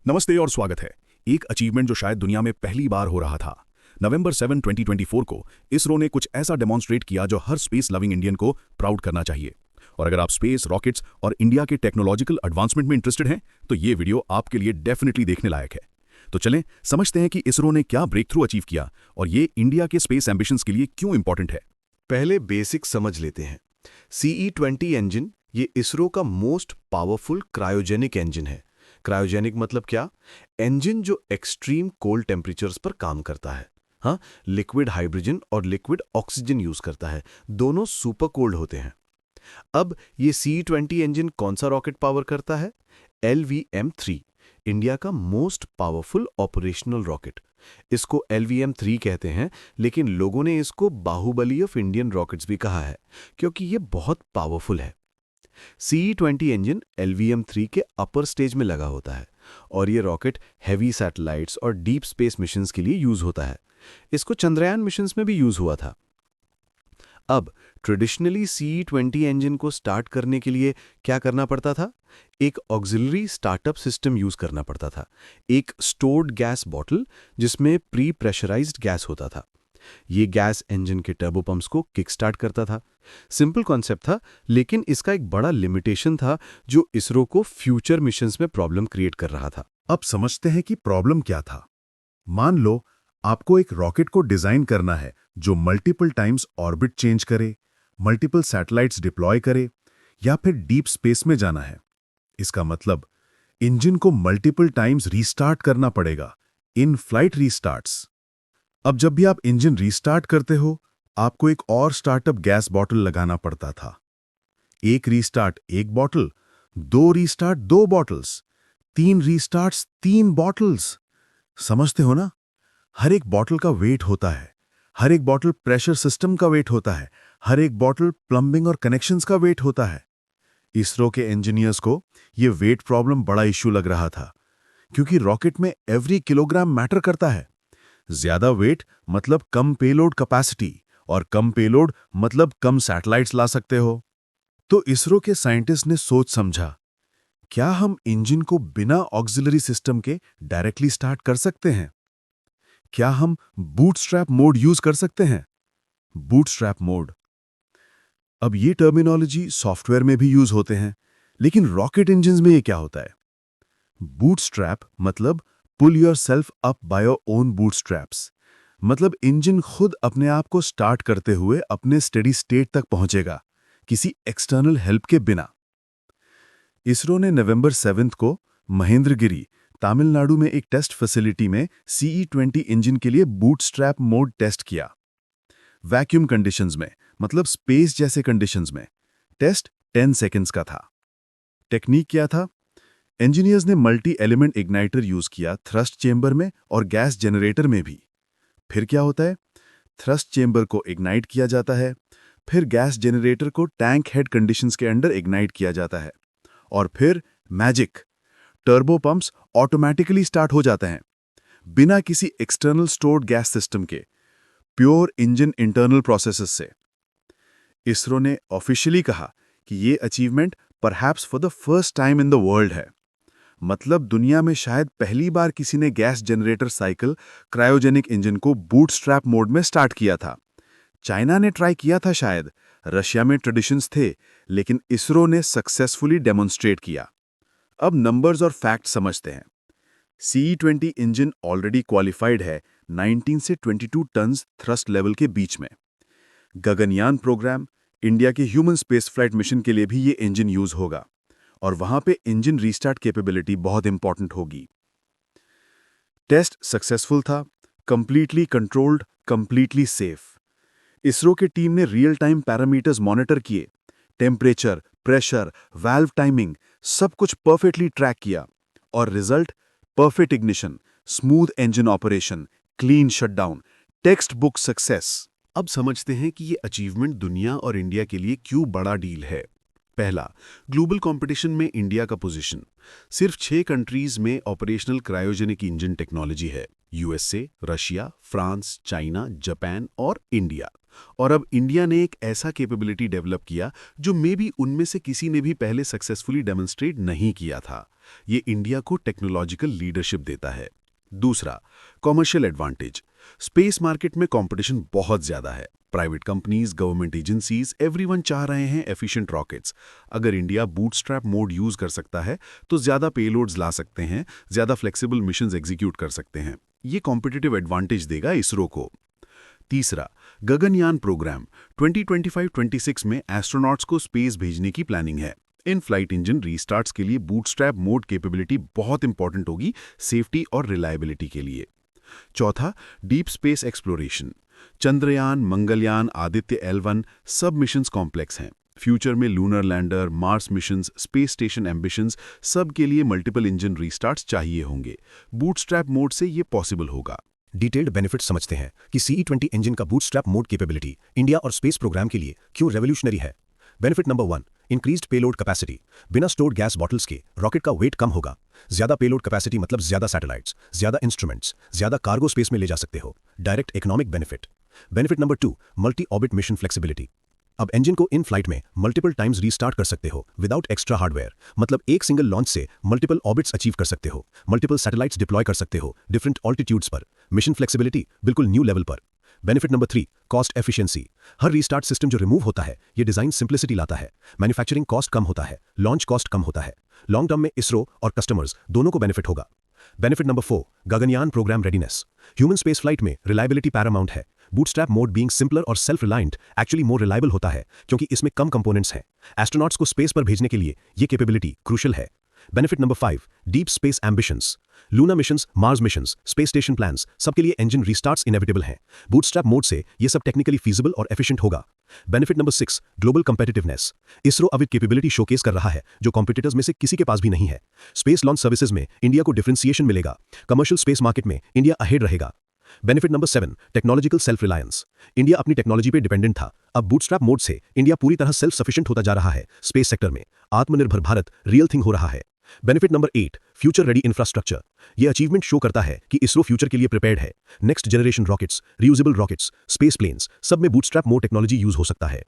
नमस्ते और स्वागत है। एक अचीवमेंट जो शायद दुनिया में पहली बार हो रहा था। नवंबर 7, 2024 को इसरो ने कुछ ऐसा डेमोन्स्ट्रेट किया जो हर स्पेस लविंग इंडियन को प्राउड करना चाहिए। और अगर आप स्पेस, रॉकेट्स और इंडिया के टेक्नोलॉजिकल एडवांसमेंट में इंटरेस्टेड हैं, तो ये वीडियो आपके लिए डेफिनेटली देखने लायक है। तो चलें समझते हैं कि इसरो ने क्या ब्रेक थ्रू अचीव किया और ये इंडिया के स्पेस एम्बिशंस के लिए क्यों इंपॉर्टेंट है। पहले बेसिक समझ लेते हैं। CE-20 इंजन ये इसरो का मोस्ट पावरफुल क्रायोजेनिक इंजन है। क्रायोजेनिक मतलब क्या? इंजन जो एक्सट्रीम कोल्ड टेम्परेचर्स पर काम करता है। हाँ, लिक्विड हाइड्रोजन और लिक्विड ऑक्सीजन यूज करता है, दोनों सुपर कोल्ड होते हैं। अब ये CE-20 इंजन कौन सा रॉकेट पावर करता है? LVM-3, इंडिया का मोस्ट पावरफुल ऑपरेशनल रॉकेट। इसको LVM-3 कहते हैं, लेकिन लोगों ने इसको बाहुबली ऑफ इंडियन रॉकेट्स भी कहा है, क्योंकि ये बहुत पावरफुल है। CE-20 इंजन LVM-3 के अपर स्टेज में लगा होता है और ये रॉकेट हैवी सैटेलाइट्स और डीप स्पेस मिशंस के लिए यूज होता है। इसको चंद्रयान मिशंस में भी यूज हुआ था। अब ट्रेडिशनली CE-20 इंजन को स्टार्ट करने के लिए क्या करना पड़ता था? एक ऑक्सिलरी स्टार्टअप सिस्टम यूज करना पड़ता था। एक स्टोर्ड गैस बॉटल जिसमें प्री प्रेशराइज्ड गैस होता था। ये गैस इंजन के टर्बो पंप्स को किक स्टार्ट करता था। सिंपल कॉन्सेप्ट था, लेकिन इसका एक बड़ा लिमिटेशन था जो इसरो को फ्यूचर मिशंस में प्रॉब्लम क्रिएट कर रहा था। अब समझते हैं कि प्रॉब्लम क्या था। मान लो आपको एक रॉकेट को डिजाइन करना है जो मल्टीपल टाइम्स ऑर्बिट चेंज करे, मल्टीपल सैटेलाइट्स डिप्लॉय करे या फिर डीप स्पेस में जाना है। इसका मतलब इंजन को मल्टीपल टाइम्स रीस्टार्ट करना पड़ेगा, इन फ्लाइट रीस्टार्ट्स। अब जब भी आप इंजन रीस्टार्ट करते हो, आपको एक और स्टार्टअप गैस बॉटल लगाना पड़ता था। एक रीस्टार्ट एक बॉटल, दो रीस्टार्ट दो बॉटल्स, तीन रीस्टार्ट्स तीन बॉटल्स। समझते हो ना? हर एक बॉटल का वेट होता है, हर एक बॉटल प्रेशर सिस्टम का वेट होता है, हर एक बॉटल प्लम्बिंग और कनेक्शंस का वेट होता है। इसरो के इंजीनियर्स को यह वेट प्रॉब्लम बड़ा इश्यू लग रहा था, क्योंकि रॉकेट में एवरी किलोग्राम मैटर करता है। ज्यादा वेट मतलब कम पेलोड कैपेसिटी, और कम पेलोड मतलब कम सैटेलाइट्स ला सकते हो। तो इसरो के साइंटिस्ट ने सोच समझा, क्या हम इंजन को बिना ऑक्सिलरी सिस्टम के डायरेक्टली स्टार्ट कर सकते हैं? क्या हम बूटस्ट्रैप मोड यूज कर सकते हैं? बूटस्ट्रैप मोड, अब ये टर्मिनोलॉजी सॉफ्टवेयर में भी यूज होते हैं, लेकिन रॉकेट इंजन्स में ये क्या होता है? बूटस्ट्रैप मतलब pull yourself up by your own bootstraps, मतलब इंजन खुद अपने आप को स्टार्ट करते हुए अपने स्टेडी स्टेट तक पहुंचेगा, किसी एक्सटर्नल हेल्प के बिना। इसरो ने नवंबर 7 को महेंद्रगिरी, तमिलनाडु में एक टेस्ट फैसिलिटी में CE-20 इंजन के लिए बूटस्ट्रैप मोड टेस्ट किया। वैक्यूम कंडीशंस में, मतलब स्पेस जैसे कंडीशंस में। टेस्ट 10 सेकंड्स का था। टेक्निक क्या था? इंजीनियर्स ने मल्टी एलिमेंट इग्नाइटर यूज किया थ्रस्ट चेंबर में और गैस जनरेटर में भी। फिर क्या होता है? थ्रस्ट चेंबर को इग्नाइट किया जाता है, फिर गैस जनरेटर को टैंक हेड कंडीशंस के अंडर इग्नाइट किया जाता है, और फिर magic, turbo pumps automatically start हो जाते हैं बिना किसी एक्सटर्नल स्टोर्ड गैस सिस्टम के, प्योर इंजन इंटरनल प्रोसेसेस से। इसरो ने ऑफिशियली कहा कि ये achievement perhaps for the first time in the world है। मतलब दुनिया में शायद पहली बार किसी ने gas generator cycle cryogenic engine को बूटस्ट्रैप मोड में स्टार्ट किया था। चाइना ने ट्राई किया था शायद, रशिया में ट्रेडिशंस थे, लेकिन इसरो ने सक्सेसफुली डेमोन्स्ट्रेट किया। अब नंबर्स और फैक्ट समझते हैं। CE-20 इंजन ऑलरेडी क्वालिफाइड है 19 से 22 टन्स थ्रस्ट लेवल के बीच में। गगनयान प्रोग्राम, इंडिया के ह्यूमन स्पेस फ्लाइट मिशन के लिए भी ये इंजन यूज होगा, और वहां पे इंजन रीस्टार्ट कैपेबिलिटी बहुत इंपॉर्टेंट होगी। टेस्ट सक्सेसफुल था, completely controlled, completely safe. ISRO के टीम ने रियल टाइम पैरामीटर्स मॉनिटर किए, टेम्परेचर, प्रेशर, वाल्व टाइमिंग, सब कुछ परफेक्टली ट्रैक किया, और result perfect ignition, smooth engine operation, clean shutdown, text book success. अब समझते हैं कि ये अचीवमेंट दुनिया और इंडिया के लिए क्यों बड़ा डील है। पहला, ग्लोबल कंपटीशन में इंडिया का पोजीशन। सिर्फ 6 कंट्रीज में ऑपरेशनल क्रायोजेनिक इंजन टेक्नोलॉजी है: USA, Russia, France, China, Japan और इंडिया। और अब इंडिया ने एक ऐसा कैपेबिलिटी डेवलप किया जो मे बी उनमें से किसी ने भी पहले सक्सेसफुली डेमोन्स्ट्रेट नहीं किया था। ये इंडिया को टेक्नोलॉजिकल लीडरशिप देता है। दूसरा, कॉमर्शियल एडवांटेज। स्पेस मार्केट में कंपटीशन बहुत ज्यादा है। Private companies, government agencies, everyone चाह रहे हैं एफिशिएंट रॉकेट्स। अगर इंडिया बूटस्ट्रैप मोड यूज कर सकता है तो ज्यादा पेलोड्स ला सकते हैं, ज्यादा फ्लेक्सिबल मिशंस एग्जीक्यूट कर सकते हैं। ये कॉम्पिटिटिव एडवांटेज देगा इसरो को। तीसरा, गगनयान प्रोग्राम 2025-26 में एस्ट्रोनॉट्स को स्पेस भेजने की प्लानिंग है। इन फ्लाइट इंजन रीस्टार्ट्स के लिए बूटस्ट्रैप मोड कैपेबिलिटी बहुत इंपॉर्टेंट होगी सेफ्टी और रिलायबिलिटी के लिए। चौथा, deep space exploration. Chandrayaan, Mangalyaan, Aditya L1 सब मिशंस कॉम्प्लेक्स हैं। फ्यूचर में lunar lander, Mars missions, space station ambitions सब के लिए मल्टीपल इंजन रीस्टार्ट्स चाहिए होंगे। बूटस्ट्रैप मोड से ये पॉसिबल होगा। डिटेल्ड बेनिफिट समझते हैं कि CE-20 इंजन का बूटस्ट्रैप मोड कैपेबिलिटी इंडिया और स्पेस प्रोग्राम के लिए क्यों रेवोल्यूशनरी है। Benefit number 1, increased payload capacity. बिना स्टोर्ड गैस बॉटल्स के रॉकेट का वेट कम होगा। ज्यादा पेलोड कैपेसिटी मतलब ज्यादा सैटेलाइट्स, ज्यादा इंस्ट्रूमेंट्स, ज्यादा कार्गो स्पेस में ले जा सकते हो। Direct economic benefit. Benefit number 2, multi orbit mission flexibility. अब इंजन को इन फ्लाइट में मल्टीपल टाइम्स रीस्टार्ट कर सकते हो विदाउट एक्स्ट्रा हार्डवेयर। मतलब एक सिंगल लॉन्च से मल्टीपल ऑर्बिट्स अचीव कर सकते हो, मल्टीपल सैटेलाइट्स डिप्लॉय कर सकते हो डिफरेंट ऑल्टीट्यूड्स पर। मिशन फ्लेक्सिबिलिटी बिल्कुल न्यू लेवल पर। Benefit number 3, cost efficiency. हर रीस्टार्ट सिस्टम जो रिमूव होता है ये डिजाइन सिंप्लिसिटी लाता है। मैन्युफैक्चरिंग कॉस्ट कम होता है, लॉन्च कॉस्ट कम होता है। लॉन्ग टर्म में इसरो और कस्टमर्स दोनों को बेनिफिट होगा। Benefit number 4, Gaganyaan program readiness. Human space flight में रिलायबिलिटी पैरामाउंट है। बूटस्ट्रैप मोड बीइंग सिंपलर और self reliant actually more reliable होता है क्योंकि इसमें कम कंपोनेंट्स हैं। एस्ट्रोनॉट्स को स्पेस पर भेजने के लिए ये कैपेबिलिटी क्रूशियल है। Benefit number 5, deep space ambitions. Luna missions, mars missions, space station plans सबके लिए इंजन रीस्टार्ट्स इनेविटेबल हैं। बूटस्ट्रैप मोड से ये सब टेक्निकली फीजिबल और एफिशिएंट होगा। Benefit number 6, global competitiveness. ISRO अब एक कैपेबिलिटी शोकेस कर रहा है जो कॉम्पिटिटर्स में से किसी के पास भी नहीं है। स्पेस लॉन्च सर्विसेज में इंडिया को डिफरेंशिएशन मिलेगा। कमर्शियल स्पेस मार्केट में इंडिया अहेड रहेगा। Benefit number 7, technological self reliance. India अपनी टेक्नोलॉजी पे डिपेंडेंट था, अब बूटस्ट्रैप मोड से इंडिया पूरी तरह सेल्फ सफिशिएंट होता जा रहा है। स्पेस सेक्टर में आत्मनिर्भर भारत रियल थिंग हो रहा है। Benefit number 8, future ready infrastructure. ये अचीवमेंट शो करता है कि इसरो फ्यूचर के लिए प्रिपेयर्ड है। Next generation rockets, reusable rockets, space planes सब में बूटस्ट्रैप मोड टेक्नोलॉजी यूज हो सकता है।